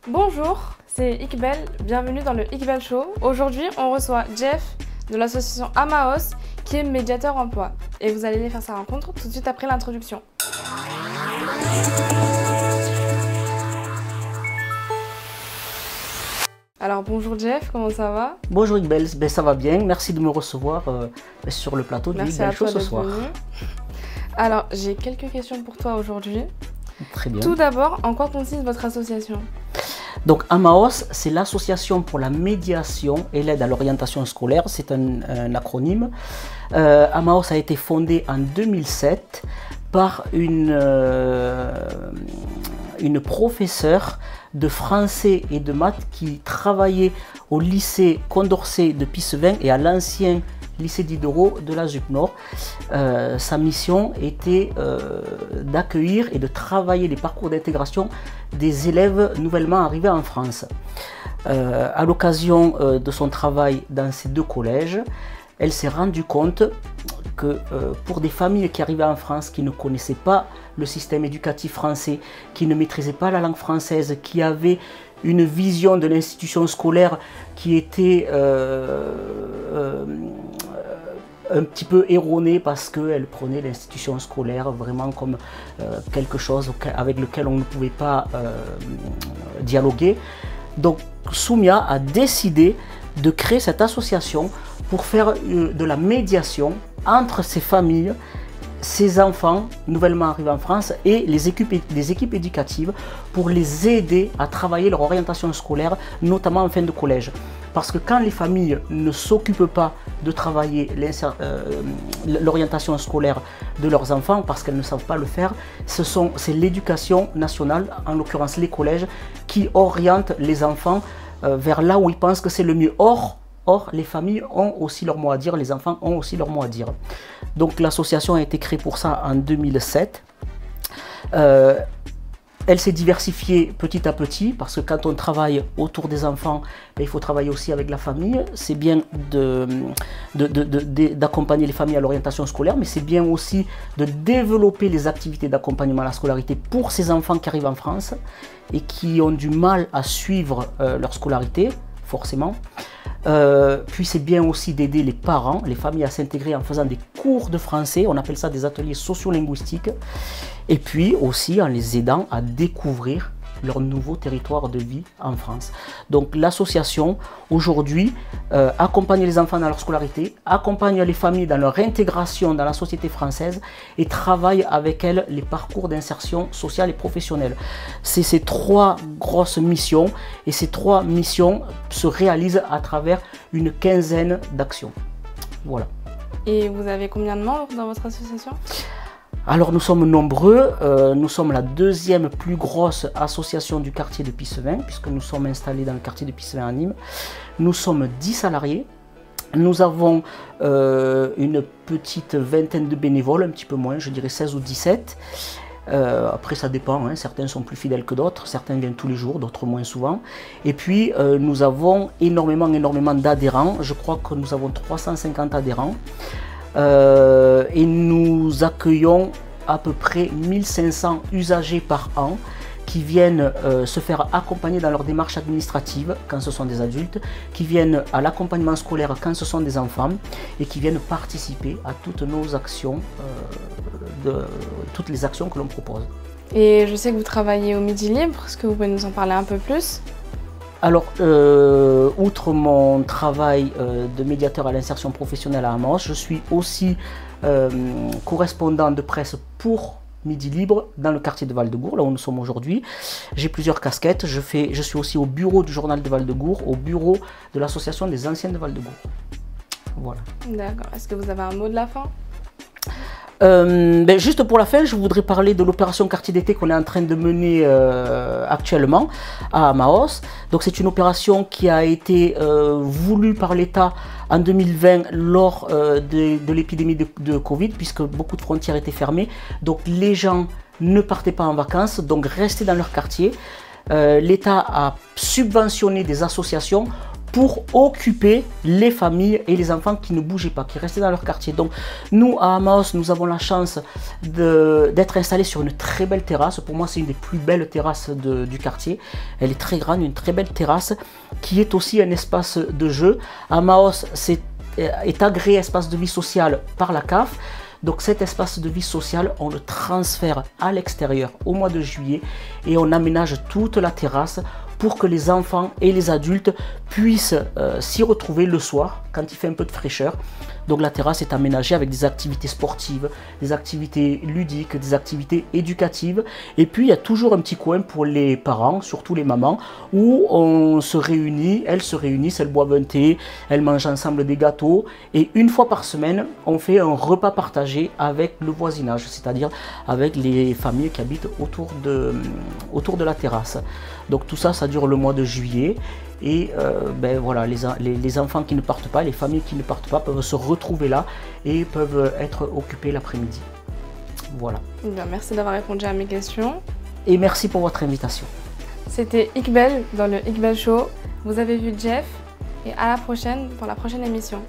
Bonjour, c'est Iqbal, bienvenue dans le Iqbal Show. Aujourd'hui, on reçoit Jeff de l'association Amaos qui est médiateur emploi. Et vous allez aller faire sa rencontre tout de suite après l'introduction. Alors bonjour Jeff, comment ça va? Bonjour Iqbal, ça va bien, merci de me recevoir sur le plateau du Iqbal Show ce soir. Alors j'ai quelques questions pour toi aujourd'hui. Très bien. Tout d'abord, en quoi consiste votre association? Donc Amaos, c'est l'association pour la médiation et l'aide à l'orientation scolaire, c'est un acronyme. Amaos a été fondé en 2007 par une professeure de français et de maths qui travaillait au lycée Condorcet de Pissevin et à l'ancien lycée Diderot de la ZUP Nord. Sa mission était d'accueillir et de travailler les parcours d'intégration des élèves nouvellement arrivés en France. À l'occasion de son travail dans ces deux collèges, elle s'est rendue compte que pour des familles qui arrivaient en France, qui ne connaissaient pas le système éducatif français, qui ne maîtrisaient pas la langue française, qui avaient une vision de l'institution scolaire qui était un petit peu erronée parce qu'elle prenait l'institution scolaire vraiment comme quelque chose avec lequel on ne pouvait pas dialoguer. Donc Soumia a décidé de créer cette association pour faire de la médiation entre ces familles, ces enfants nouvellement arrivés en France et les équipes éducatives pour les aider à travailler leur orientation scolaire, notamment en fin de collège. Parce que quand les familles ne s'occupent pas de travailler l'orientation scolaire de leurs enfants, parce qu'elles ne savent pas le faire, c'est l'éducation nationale, en l'occurrence les collèges, qui orientent les enfants vers là où ils pensent que c'est le mieux. Or, les familles ont aussi leur mot à dire, les enfants ont aussi leur mot à dire. Donc l'association a été créée pour ça en 2007. Elle s'est diversifiée petit à petit parce que quand on travaille autour des enfants, il faut travailler aussi avec la famille. C'est bien d'accompagner les familles à l'orientation scolaire, mais c'est bien aussi de développer les activités d'accompagnement à la scolarité pour ces enfants qui arrivent en France et qui ont du mal à suivre leur scolarité, forcément. Puis c'est bien aussi d'aider les parents, les familles à s'intégrer en faisant des cours de français, on appelle ça des ateliers sociolinguistiques, et puis aussi en les aidant à découvrir leur nouveau territoire de vie en France. Donc l'association aujourd'hui accompagne les enfants dans leur scolarité, accompagne les familles dans leur intégration dans la société française et travaille avec elles les parcours d'insertion sociale et professionnelle. C'est ces trois grosses missions et ces trois missions se réalisent à travers une quinzaine d'actions. Voilà. Et vous avez combien de membres dans votre association ? Alors nous sommes nombreux, nous sommes la deuxième plus grosse association du quartier de Pissevin, puisque nous sommes installés dans le quartier de Pissevin à Nîmes. Nous sommes 10 salariés, nous avons une petite vingtaine de bénévoles, un petit peu moins, je dirais 16 ou 17. Après ça dépend, hein, certains sont plus fidèles que d'autres, certains viennent tous les jours, d'autres moins souvent. Et puis nous avons énormément d'adhérents, je crois que nous avons 350 adhérents. Et nous accueillons à peu près 1500 usagers par an qui viennent se faire accompagner dans leur démarche administrative quand ce sont des adultes, qui viennent à l'accompagnement scolaire quand ce sont des enfants et qui viennent participer à toutes nos actions, toutes les actions que l'on propose. Et je sais que vous travaillez au Midi Libre, est-ce que vous pouvez nous en parler un peu plus ? Alors, outre mon travail de médiateur à l'insertion professionnelle à Amaos, je suis aussi correspondant de presse pour Midi Libre dans le quartier de Val-de-Gour, là où nous sommes aujourd'hui. J'ai plusieurs casquettes, je suis aussi au bureau du journal de Val-de-Gour, au bureau de l'association des anciens de Val-de-Gour. Voilà. D'accord, est-ce que vous avez un mot de la fin ? Juste pour la fin, je voudrais parler de l'opération quartier d'été qu'on est en train de mener actuellement à Amaos. Donc c'est une opération qui a été voulue par l'État en 2020 lors de l'épidémie de Covid, puisque beaucoup de frontières étaient fermées. Donc les gens ne partaient pas en vacances, donc restaient dans leur quartier. L'État a subventionné des associations pour occuper les familles et les enfants qui ne bougeaient pas, qui restaient dans leur quartier. Donc nous, à Amaos, nous avons la chance d'être installés sur une très belle terrasse. Pour moi, c'est une des plus belles terrasses du quartier. Elle est très grande, une très belle terrasse qui est aussi un espace de jeu. Amaos est agréé espace de vie sociale par la CAF. Donc cet espace de vie sociale, on le transfère à l'extérieur au mois de juillet et on aménage toute la terrasse pour que les enfants et les adultes puissent s'y retrouver le soir quand il fait un peu de fraîcheur. Donc la terrasse est aménagée avec des activités sportives, des activités ludiques, des activités éducatives. Et puis il y a toujours un petit coin pour les parents, surtout les mamans, où on se réunit, elles se réunissent, elles boivent un thé, elles mangent ensemble des gâteaux. Et une fois par semaine, on fait un repas partagé avec le voisinage, c'est-à-dire avec les familles qui habitent autour de la terrasse. Donc tout ça, ça dure le mois de juillet. Et ben voilà, les enfants qui ne partent pas, les familles qui ne partent pas peuvent se retrouver là et peuvent être occupés l'après-midi. Voilà. Bien, merci d'avoir répondu à mes questions. Et merci pour votre invitation. C'était Iqbal dans le Iqbal Show. Vous avez vu Jeff et à la prochaine pour la prochaine émission.